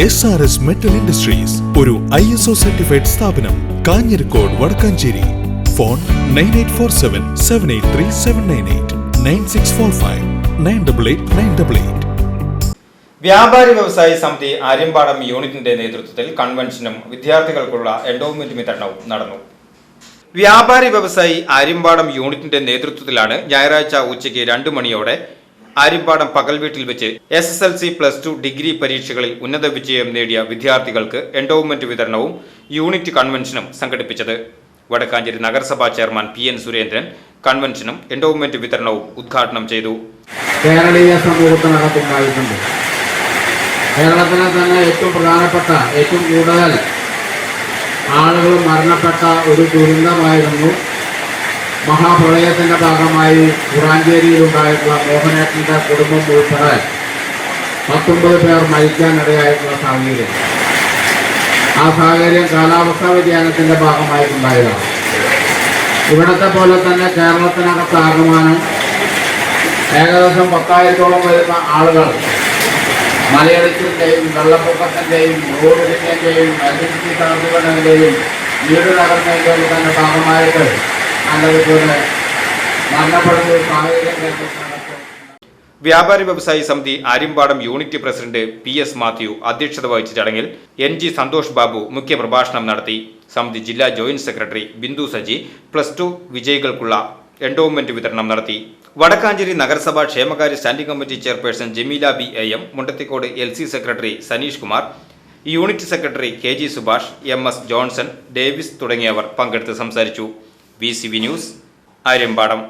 SRS Metal Industries, ഒരു ISO certified സ്ഥാപനം, Kanjirakode Vadakkanchery. Phone 9847783798 9645 988 വ്യാപാരി വ്യവസായി സമിതി ആര്യമ്പാടം യൂണിറ്റിന്റെ നേതൃത്വത്തിൽ കൺവെൻഷനും വിദ്യാർത്ഥികൾക്കുള്ള എൻഡോവ്മെന്റ് വിതരണവും നടന്നു. വ്യാപാരി വ്യവസായി ആര്യമ്പാടം യൂണിറ്റിന്റെ നേതൃത്വത്തിലാണ് ഞായറാഴ്ച ഉച്ചയ്ക്ക് 2 മണിയോടെ ആര്യമ്പാടം പകൽ വീട്ടിൽ വെച്ച് SSLC +2 ഡിഗ്രി പരീക്ഷകളിൽ ഉന്നത വിജയം നേടിയ വിദ്യാർത്ഥികൾക്ക് എൻഡോവ്മെന്റ് വിതരണവും യൂണിറ്റ് കൺവെൻഷനും സംഘടിപ്പിച്ചത്. വടക്കാഞ്ചേരി നഗരസഭാ ചെയർമാൻ PN സുരേന്ദ്രൻ കൺവെൻഷനും എൻഡോവ്മെന്റ് വിതരണവും ഉദ്ഘാടനം ചെയ്തു. കേരളീയ സമൂഹത്തിനകത്തുണ്ടായിട്ടുണ്ട്. കേരളത്തിലെ തന്നെ ഏറ്റവും പ്രധാനപ്പെട്ട, ഏറ്റവും കൂടുതൽ ആളുകൾ മരണപ്പെട്ട ഒരു ദുരന്തമായിരുന്നു മഹാപ്രളയത്തിൻ്റെ ഭാഗമായി കുറാഞ്ചേരിയിലുണ്ടായിട്ടുള്ള മോഹനേട്ടൻ്റെ കുടുംബം ഉൾപ്പെടെ 19 പേർ മരിക്കാനിടയായിട്ടുള്ള സാഹചര്യം. ആ സാഹചര്യം കാലാവസ്ഥാ വ്യതിയാനത്തിൻ്റെ ഭാഗമായിട്ടുണ്ടായതാണ്. ഇവിടത്തെ പോലെ തന്നെ കേരളത്തിനകത്താകമാനം ഏകദേശം 10,000-ഓളം വരുന്ന ആളുകൾ മലയിടിച്ചിൻ്റെയും വെള്ളപ്പൊക്കത്തിൻ്റെയും റോഡിൻ്റെയും എലക്ട്രിസിറ്റി തകർന്നുകളുടെയും വീട് തകർന്നതിൻ്റെയും തന്നെ ഭാഗമായിട്ട് നല്ലതുപോലെ മരണപ്പെടുന്ന ഒരു സാഹചര്യം. വ്യാപാരി വ്യവസായി സമിതി Aryampadam unit president PS Mathew അധ്യക്ഷത വഹിച്ച ചടങ്ങിൽ NG സന്തോഷ് ബാബു മുഖ്യപ്രഭാഷണം നടത്തി. സമിതി ജില്ലാ ജോയിന്റ് സെക്രട്ടറി ബിന്ദു സജി +2 വിജയികൾക്കുള്ള എൻഡോവ്മെന്റ് വിതരണം നടത്തി. വടക്കാഞ്ചേരി നഗരസഭാ ക്ഷേമകാര്യ standing committee chairperson Jameela BAM, Mundathikode LC secretary Saneesh Kumar, unit secretary KG Subhash, MS Johnson, Davis തുടങ്ങിയവർ പങ്കെടുത്ത് സംസാരിച്ചു. VCV news, Aryampadam.